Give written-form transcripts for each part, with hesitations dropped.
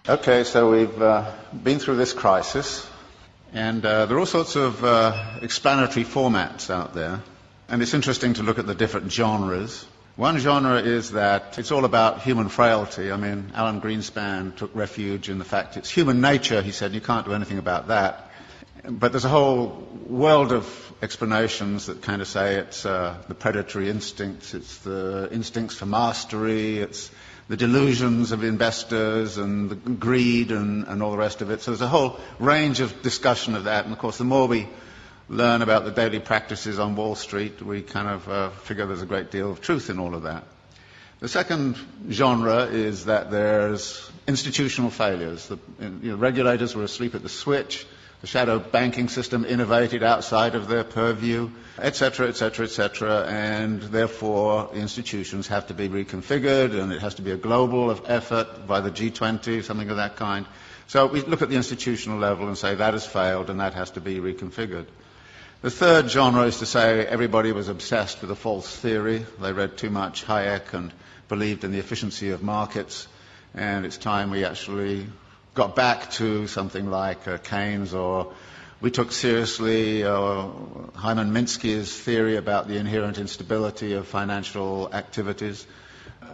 Okay, so we've been through this crisis, and there are all sorts of explanatory formats out there, and it's interesting to look at the different genres. One genre is that it's all about human frailty. I mean, Alan Greenspan took refuge in the fact it's human nature, he said, you can't do anything about that. But there's a whole world of explanations that kind of say it's the predatory instincts, it's the instincts for mastery, it's the delusions of investors and the greed and all the rest of it. So there's a whole range of discussion of that. And of course, the more we learn about the daily practices on Wall Street, we kind of figure there's a great deal of truth in all of that. The second genre is that there's institutional failures. The regulators were asleep at the switch. The shadow banking system innovated outside of their purview, etc., etc., etc., and therefore the institutions have to be reconfigured, and it has to be a global effort by the G20, something of that kind. So we look at the institutional level and say that has failed and that has to be reconfigured. The third genre is to say everybody was obsessed with a false theory. They read too much Hayek and believed in the efficiency of markets, and it's time we actually got back to something like Keynes, or we took seriously Hyman Minsky's theory about the inherent instability of financial activities.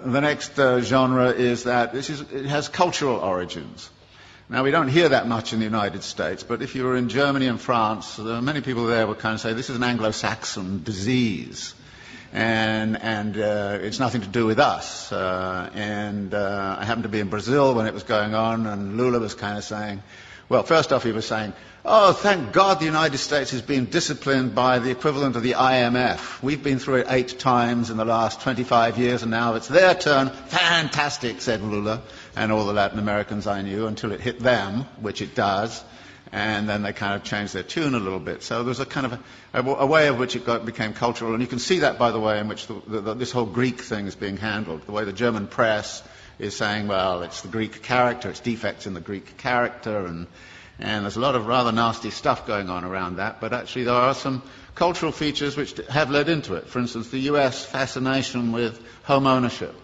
The next genre is that it has cultural origins. Now, we don't hear that much in the United States, but if you were in Germany and France, many people there would kind of say this is an Anglo-Saxon disease. And it's nothing to do with us. I happened to be in Brazil when it was going on, and Lula was kind of saying, well, first off he was saying, oh, thank God the United States has been disciplined by the equivalent of the IMF. We've been through it 8 times in the last 25 years, and now it's their turn. Fantastic, said Lula, and all the Latin Americans I knew, until it hit them, which it does. And then they kind of changed their tune a little bit. So there's a kind of a way of which it became cultural. And you can see that, by the way, in which this whole Greek thing is being handled. The way the German press is saying, well, it's the Greek character, it's defects in the Greek character, and there's a lot of rather nasty stuff going on around that. But actually there are some cultural features which have led into it. For instance, the US fascination with home ownership,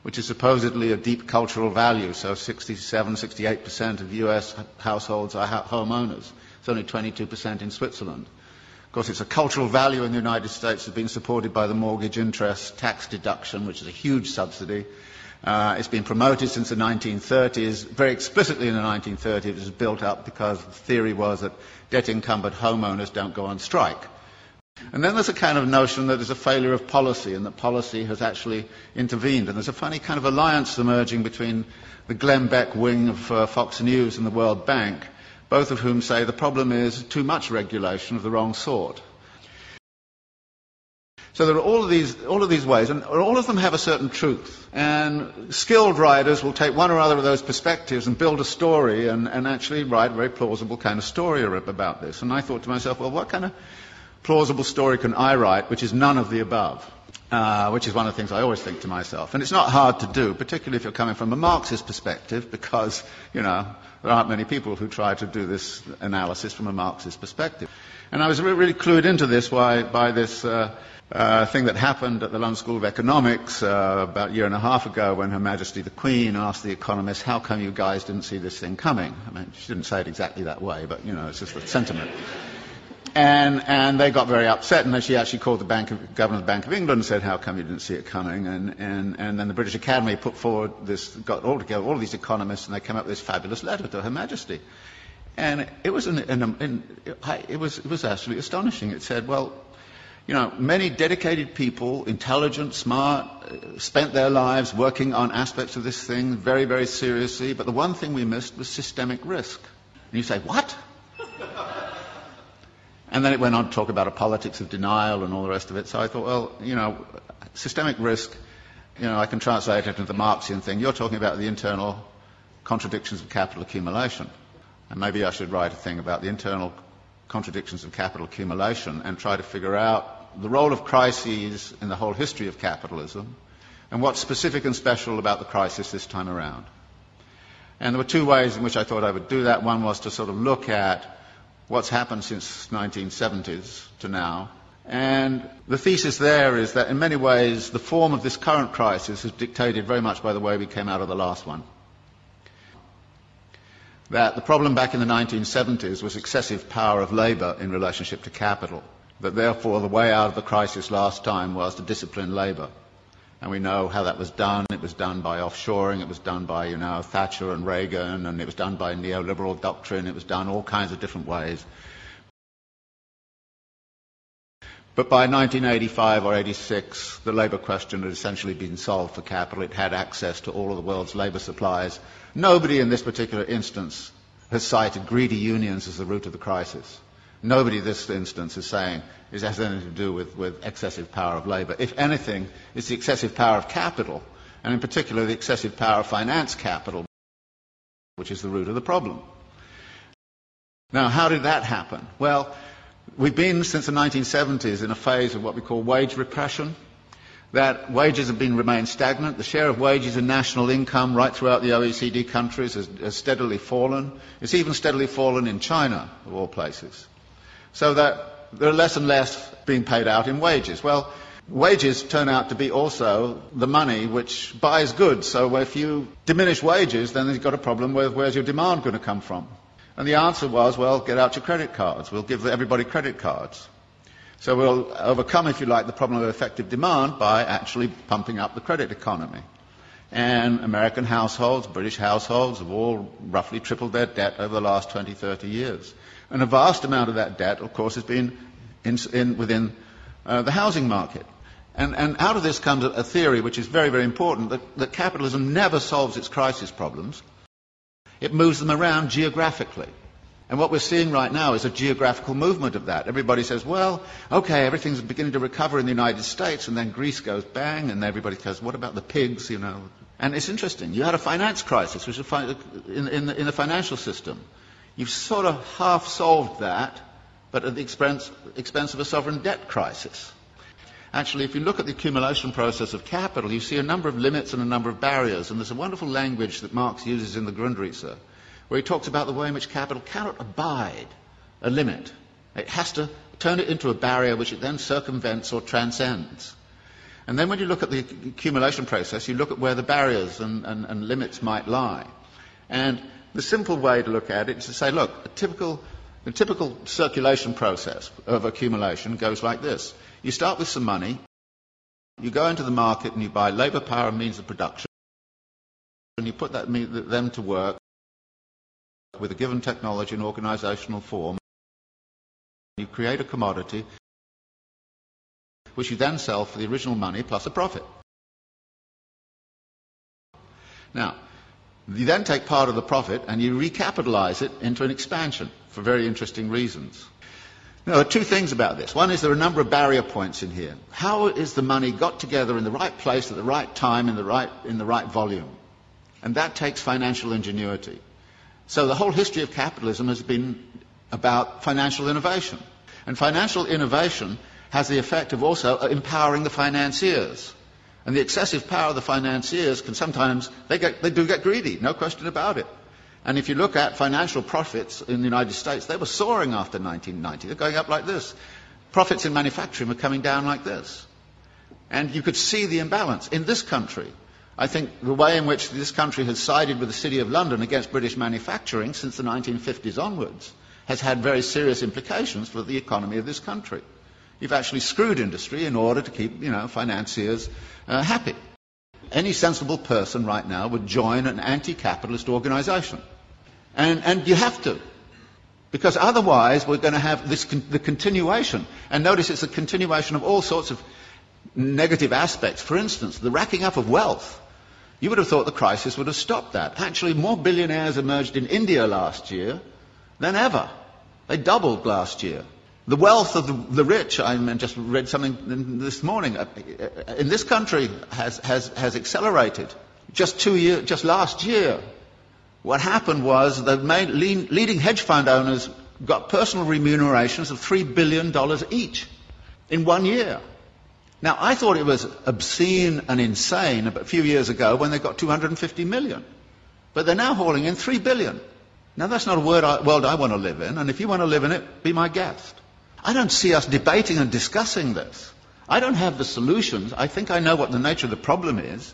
which is supposedly a deep cultural value. So 67, 68% of US households are homeowners. It's only 22% in Switzerland. Of course, it's a cultural value in the United States that's been supported by the mortgage interest tax deduction, which is a huge subsidy. It's been promoted since the 1930s. Very explicitly in the 1930s, it was built up because the theory was that debt-encumbered homeowners don't go on strike. And then there's a kind of notion that there's a failure of policy, and that policy has actually intervened. And there's a funny kind of alliance emerging between the Glenn Beck wing of Fox News and the World Bank, both of whom say the problem is too much regulation of the wrong sort. So there are all of these ways, and all of them have a certain truth. And skilled writers will take one or other of those perspectives and build a story and actually write a very plausible kind of story about this. And I thought to myself, well, what kind of plausible story can I write which is none of the above? Which is one of the things I always think to myself. And it's not hard to do, particularly if you're coming from a Marxist perspective, because, there aren't many people who try to do this analysis from a Marxist perspective. And I was really clued into this by this thing that happened at the London School of Economics about a year and a half ago, when Her Majesty the Queen asked the economists, how come you guys didn't see this thing coming? I mean, she didn't say it exactly that way, but, it's just the sentiment. And they got very upset, and then she actually called the governor of the Bank of England and said, how come you didn't see it coming? And then the British Academy put forward got all together all of these economists, and they came up with this fabulous letter to Her Majesty. And it was it was actually astonishing. It said, well, many dedicated people, intelligent, smart, spent their lives working on aspects of this thing very, very seriously, but the one thing we missed was systemic risk. And you say, what? And then it went on to talk about a politics of denial and all the rest of it. So I thought, well, systemic risk, I can translate it into the Marxian thing. You're talking about the internal contradictions of capital accumulation. And maybe I should write a thing about the internal contradictions of capital accumulation and try to figure out the role of crises in the whole history of capitalism and what's specific and special about the crisis this time around. And there were 2 ways in which I thought I would do that. One was to sort of look at what's happened since 1970s to now. And the thesis there is that in many ways the form of this current crisis is dictated very much by the way we came out of the last one. that the problem back in the 1970s was excessive power of labour in relationship to capital, that therefore the way out of the crisis last time was to discipline labour. And we know how that was done. It was done by offshoring, it was done by, Thatcher and Reagan, and it was done by neoliberal doctrine, it was done all kinds of different ways. But by 1985 or 86, the labour question had essentially been solved for capital. It had access to all of the world's labour supplies. Nobody in this particular instance has cited greedy unions as the root of the crisis. Nobody in this instance is saying it has anything to do with excessive power of labour. If anything, it's the excessive power of capital, and in particular the excessive power of finance capital, which is the root of the problem. Now, how did that happen? Well, we've been, since the 1970s, in a phase of what we call wage repression, that wages have remained stagnant. The share of wages in national income right throughout the OECD countries has steadily fallen. It's even steadily fallen in China, of all places. So that there are less and less being paid out in wages. Well, wages turn out to be also the money which buys goods. So if you diminish wages, then you've got a problem with where's your demand going to come from? And the answer was, well, get out your credit cards. We'll give everybody credit cards. So we'll overcome, if you like, the problem of effective demand by actually pumping up the credit economy. And American households, British households have all roughly tripled their debt over the last 20, 30 years. And a vast amount of that debt, of course, has been within the housing market. And out of this comes a theory which is very, very important, that capitalism never solves its crisis problems. It moves them around geographically. And what we're seeing right now is a geographical movement of that. Everybody says, well, okay, everything's beginning to recover in the United States, and then Greece goes bang, and everybody says, what about the pigs, And it's interesting. You had a finance crisis which in the financial system. You've sort of half solved that, but at the expense of a sovereign debt crisis. Actually, if you look at the accumulation process of capital, you see a number of limits and a number of barriers. And there's a wonderful language that Marx uses in the Grundrisse, where he talks about the way in which capital cannot abide a limit. It has to turn it into a barrier which it then circumvents or transcends. And then when you look at the accumulation process, you look at where the barriers and limits might lie. And the simple way to look at it is to say, look, the typical circulation process of accumulation goes like this. You start with some money, you go into the market and you buy labour, power and means of production, and you put them to work with a given technology and organisational form. You create a commodity which you then sell for the original money plus a profit. Now, you then take part of the profit and you recapitalise it into an expansion for very interesting reasons. Now, there are two things about this. One is there are a number of barrier points in here. How is the money got together in the right place at the right time in the right volume? And that takes financial ingenuity. So the whole history of capitalism has been about financial innovation. And financial innovation has the effect of also empowering the financiers. And the excessive power of the financiers can sometimes, they do get greedy, no question about it. And if you look at financial profits in the United States, they were soaring after 1990. They're going up like this. Profits in manufacturing were coming down like this. And you could see the imbalance. In this country, I think the way in which this country has sided with the City of London against British manufacturing since the 1950s onwards has had very serious implications for the economy of this country. You've actually screwed industry in order to keep, financiers happy. Any sensible person right now would join an anti-capitalist organisation. And you have to. Because otherwise we're going to have the continuation. And notice it's a continuation of all sorts of negative aspects. For instance, the racking up of wealth. You would have thought the crisis would have stopped that. Actually, more billionaires emerged in India last year than ever. They doubled last year. The wealth of the rich, I just read something this morning, in this country has accelerated. Just last year, what happened was the leading hedge fund owners got personal remunerations of $3 billion each in 1 year. Now, I thought it was obscene and insane a few years ago when they got 250 million. But they're now hauling in 3 billion. Now, that's not a world I want to live in, and if you want to live in it, be my guest. I don't see us debating and discussing this. I don't have the solutions. I think I know what the nature of the problem is.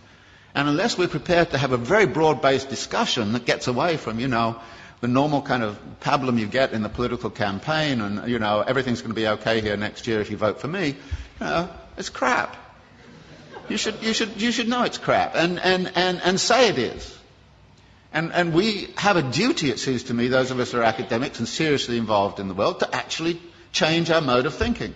And unless we're prepared to have a very broad-based discussion that gets away from, the the normal kind of pablum you get in the political campaign, and, you know, everything's going to be okay here next year if you vote for me, you know, it's crap. You should know it's crap, and say it is. And we have a duty, it seems to me, those of us who are academics and seriously involved in the world, to actually change our mode of thinking.